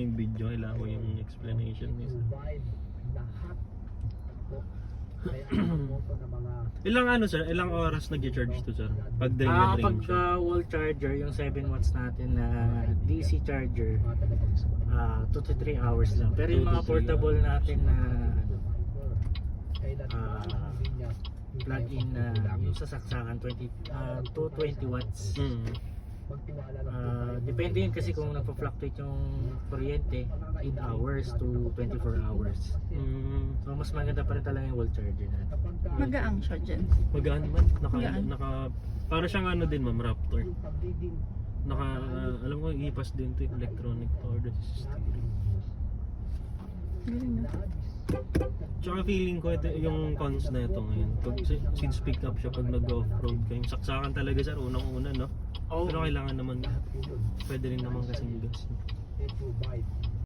Yung video, kailangan ko yung explanation niya. Ilang sir? Ilang oras nag-charge to sir? Pag drain na drain siya? Pagka wall charger, yung 7 watts natin na DC charger, 2 to 3 hours lang. Pero yung 2 to mga 3 portable hours. natin na plug-in na yung sasaksakan 220 watts. Depende yun kasi kung nagpa-fluctuate yung kuryente 8 hours to 24 hours. So mas maganda pa rin talaga yung wall charger natin. Magaang siya dyan. Magaan man. Magaan. Para siyang din ma'am, Raptor. Alam ko, ipas din to yung electronic power system. Galing na. Tsaka feeling ko ito yung cons na ito ngayon. Since pick up siya pag nag-off-road ka, yung saksakan talaga sir, unang-una no? Oh. Pero kailangan naman, pwede rin naman kasing gas.